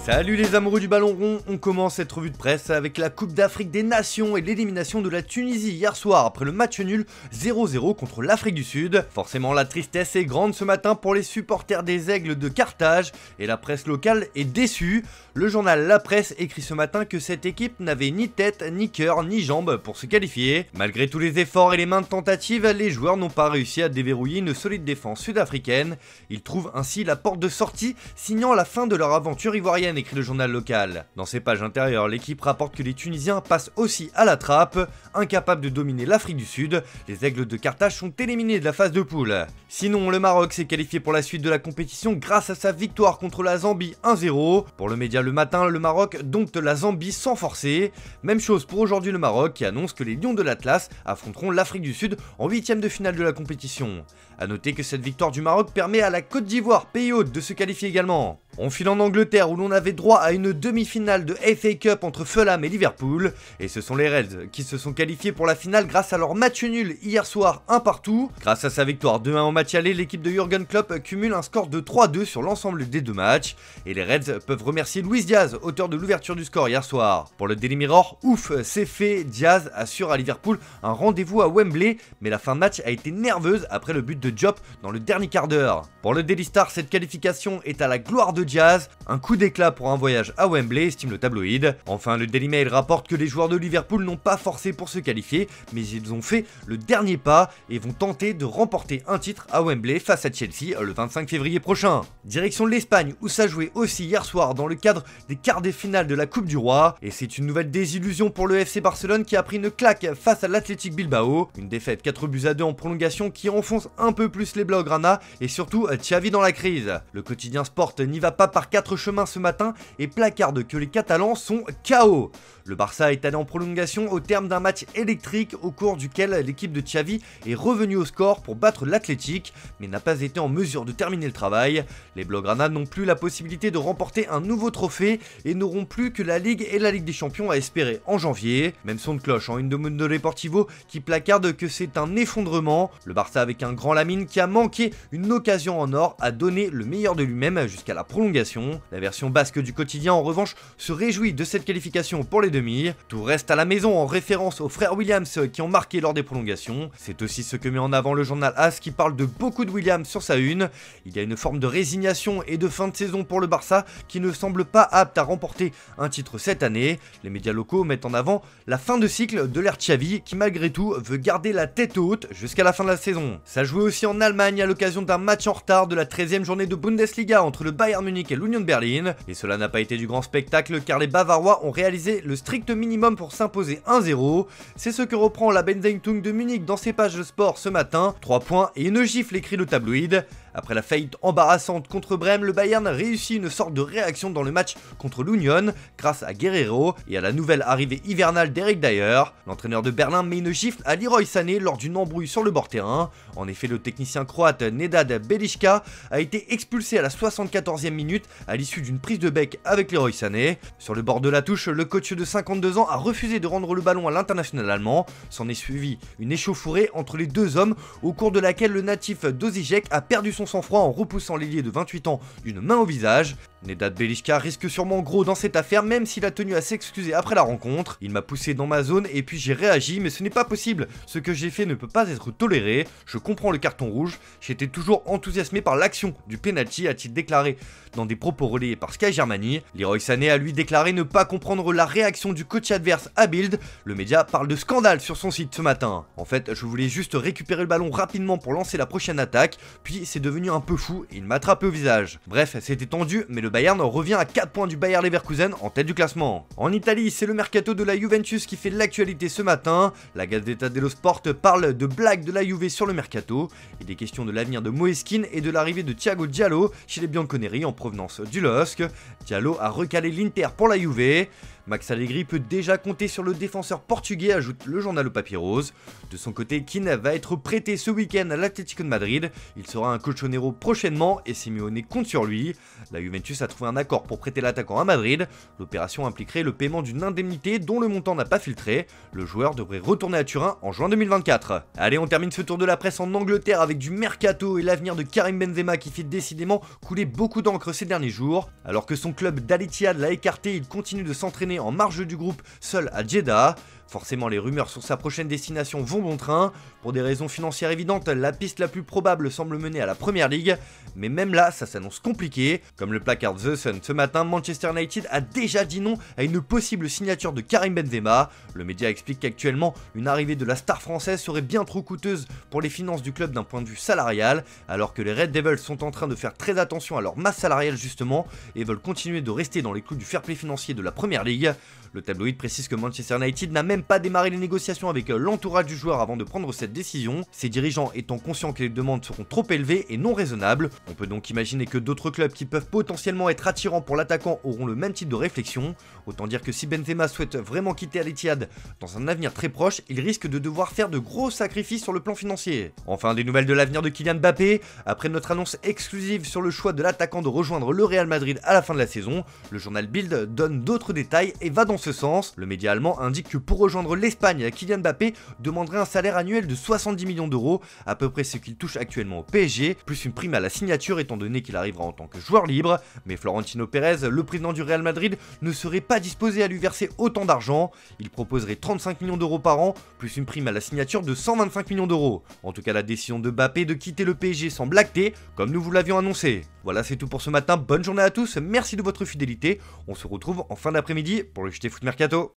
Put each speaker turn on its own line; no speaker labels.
Salut les amoureux du ballon rond, on commence cette revue de presse avec la Coupe d'Afrique des Nations et l'élimination de la Tunisie hier soir après le match nul 0-0 contre l'Afrique du Sud. Forcément la tristesse est grande ce matin pour les supporters des Aigles de Carthage et la presse locale est déçue. Le journal La Presse écrit ce matin que cette équipe n'avait ni tête, ni cœur, ni jambes pour se qualifier. Malgré tous les efforts et les maintes tentatives, les joueurs n'ont pas réussi à déverrouiller une solide défense sud-africaine. Ils trouvent ainsi la porte de sortie, signant la fin de leur aventure ivoirienne, écrit le journal local. Dans ses pages intérieures, l'équipe rapporte que les Tunisiens passent aussi à la trappe. Incapables de dominer l'Afrique du Sud, les Aigles de Carthage sont éliminés de la phase de poule. Sinon, le Maroc s'est qualifié pour la suite de la compétition grâce à sa victoire contre la Zambie 1-0. Pour le média Le Matin, le Maroc dompte la Zambie sans forcer. Même chose pour aujourd'hui le Maroc qui annonce que les Lions de l'Atlas affronteront l'Afrique du Sud en 8ème de finale de la compétition. A noter que cette victoire du Maroc permet à la Côte d'Ivoire, pays hôte, de se qualifier également. On file en Angleterre où l'on avait droit à une demi-finale de FA Cup entre Fulham et Liverpool. Et ce sont les Reds qui se sont qualifiés pour la finale grâce à leur match nul hier soir 1-1. Grâce à sa victoire 2-1 au match aller, l'équipe de Jürgen Klopp cumule un score de 3-2 sur l'ensemble des deux matchs. Et les Reds peuvent remercier Luis Diaz, auteur de l'ouverture du score hier soir. Pour le Daily Mirror, ouf, c'est fait, Diaz assure à Liverpool un rendez-vous à Wembley, mais la fin de match a été nerveuse après le but de Diop dans le dernier quart d'heure. Pour le Daily Star, cette qualification est à la gloire de Diaz, un coup d'éclat pour un voyage à Wembley, estime le tabloïd. Enfin, le Daily Mail rapporte que les joueurs de Liverpool n'ont pas forcé pour se qualifier, mais ils ont fait le dernier pas et vont tenter de remporter un titre à Wembley face à Chelsea le 25 février prochain. Direction l'Espagne où ça jouait aussi hier soir dans le cadre des quarts de finale de la Coupe du Roi, et c'est une nouvelle désillusion pour le FC Barcelone qui a pris une claque face à l'Athletic Bilbao, une défaite 4-2 en prolongation qui enfonce un peu plus les Blaugrana et surtout Xavi dans la crise. Le quotidien Sport n'y va pas par 4 chemins ce matin et placarde que les Catalans sont KO. Le Barça est allé en prolongation au terme d'un match électrique au cours duquel l'équipe de Xavi est revenue au score pour battre l'Athletic, mais n'a pas été en mesure de terminer le travail. Les Blaugrana n'ont plus la possibilité de remporter un nouveau trophée et n'auront plus que la Ligue et la Ligue des Champions à espérer en janvier. Même son de cloche en une de Mundo Deportivo qui placarde que c'est un effondrement. Le Barça avec un grand Lamine qui a manqué une occasion en or a donné le meilleur de lui-même jusqu'à la prolongation. La version basque du quotidien en revanche se réjouit de cette qualification pour les demi. Tout reste à la maison en référence aux frères Williams qui ont marqué lors des prolongations. C'est aussi ce que met en avant le journal AS qui parle de beaucoup de Williams sur sa une. Il y a une forme de résignation et de fin de saison pour le Barça qui ne semble pas apte à remporter un titre cette année. Les médias locaux mettent en avant la fin de cycle de l'ère Xavi qui malgré tout veut garder la tête haute jusqu'à la fin de la saison. Ça jouait aussi en Allemagne à l'occasion d'un match en retard de la 13e journée de Bundesliga entre le Bayern Munich et l'Union de Berlin. Et cela n'a pas été du grand spectacle car les Bavarois ont réalisé le strict minimum pour s'imposer 1-0. C'est ce que reprend la Benzeitung de Munich dans ses pages de sport ce matin. 3 points et une gifle, écrit le tabloïd. Après la faillite embarrassante contre Brême, le Bayern réussit une sorte de réaction dans le match contre l'Union grâce à Guerreiro et à la nouvelle arrivée hivernale d'Eric Dyer. L'entraîneur de Berlin met une gifle à Leroy Sané lors d'une embrouille sur le bord terrain. En effet, le technicien croate Nedad Beliška a été expulsé à la 74e minute à l'issue d'une prise de bec avec Leroy Sané. Sur le bord de la touche, le coach de 52 ans a refusé de rendre le ballon à l'international allemand. S'en est suivi une échauffourée entre les deux hommes au cours de laquelle le natif d'Osijek a perdu son sang-froid en repoussant l'ailier de 28 ans d'une main au visage. Nedad Beliška risque sûrement gros dans cette affaire même s'il a tenu à s'excuser après la rencontre. Il m'a poussé dans ma zone et puis j'ai réagi mais ce n'est pas possible. Ce que j'ai fait ne peut pas être toléré. Je comprends le carton rouge. J'étais toujours enthousiasmé par l'action du penalty, a-t-il déclaré dans des propos relayés par Sky Germany. Leroy Sané a lui déclaré ne pas comprendre la réaction du coach adverse à Bild. Le média parle de scandale sur son site ce matin. En fait, je voulais juste récupérer le ballon rapidement pour lancer la prochaine attaque, puis c'est devenu un peu fou et il m'a attrapé au visage. Bref, c'était tendu, mais le Bayern revient à 4 points du Bayer Leverkusen en tête du classement. En Italie, c'est le mercato de la Juventus qui fait l'actualité ce matin. La Gazzetta dello Sport parle de blagues de la Juve sur le mercato. Il est question de l'avenir de Moeskin et de l'arrivée de Thiago Diallo chez les Bianconeri en provenance du LOSC. Diallo a recalé l'Inter pour la Juve. Max Allegri peut déjà compter sur le défenseur portugais, ajoute le journal au papier rose. De son côté, Keane va être prêté ce week-end à l'Atlético de Madrid. Il sera un colchonero prochainement et Simeone compte sur lui. La Juventus a trouvé un accord pour prêter l'attaquant à Madrid. L'opération impliquerait le paiement d'une indemnité dont le montant n'a pas filtré. Le joueur devrait retourner à Turin en juin 2024. Allez, on termine ce tour de la presse en Angleterre avec du mercato et l'avenir de Karim Benzema qui fait décidément couler beaucoup d'encre convaincre ces derniers jours. Alors que son club d'Al-Ittihad l'a écarté, il continue de s'entraîner en marge du groupe seul à Jeddah. Forcément, les rumeurs sur sa prochaine destination vont bon train. Pour des raisons financières évidentes, la piste la plus probable semble mener à la Premier League. Mais même là, ça s'annonce compliqué. Comme le placard The Sun ce matin, Manchester United a déjà dit non à une possible signature de Karim Benzema. Le média explique qu'actuellement, une arrivée de la star française serait bien trop coûteuse pour les finances du club d'un point de vue salarial, alors que les Red Devils sont en train de faire très attention à leur masse salariale justement, et veulent continuer de rester dans les clous du fair play financier de la Premier League. Le tabloïd précise que Manchester United n'a même pas démarré les négociations avec l'entourage du joueur avant de prendre cette décision, ses dirigeants étant conscients que les demandes seront trop élevées et non raisonnables. On peut donc imaginer que d'autres clubs qui peuvent potentiellement être attirants pour l'attaquant auront le même type de réflexion. Autant dire que si Benzema souhaite vraiment quitter Al-Ittihad dans un avenir très proche, il risque de devoir faire de gros sacrifices sur le plan financier. Enfin, des nouvelles de l'avenir de Kylian Mbappé. Après notre annonce exclusive sur le choix de l'attaquant de rejoindre le Real Madrid à la fin de la saison, le journal Bild donne d'autres détails et va dans ce sens. Le média allemand indique que pour rejoindre l'Espagne, Kylian Mbappé demanderait un salaire annuel de 70 millions d'euros, à peu près ce qu'il touche actuellement au PSG, plus une prime à la signature étant donné qu'il arrivera en tant que joueur libre. Mais Florentino Pérez, le président du Real Madrid, ne serait pas disposé à lui verser autant d'argent. Il proposerait 35 millions d'euros par an, plus une prime à la signature de 125 millions d'euros. En tout cas, la décision de Mbappé de quitter le PSG semble actée, comme nous vous l'avions annoncé. Voilà, c'est tout pour ce matin, bonne journée à tous, merci de votre fidélité, on se retrouve en fin d'après-midi pour le JT Foot Mercato.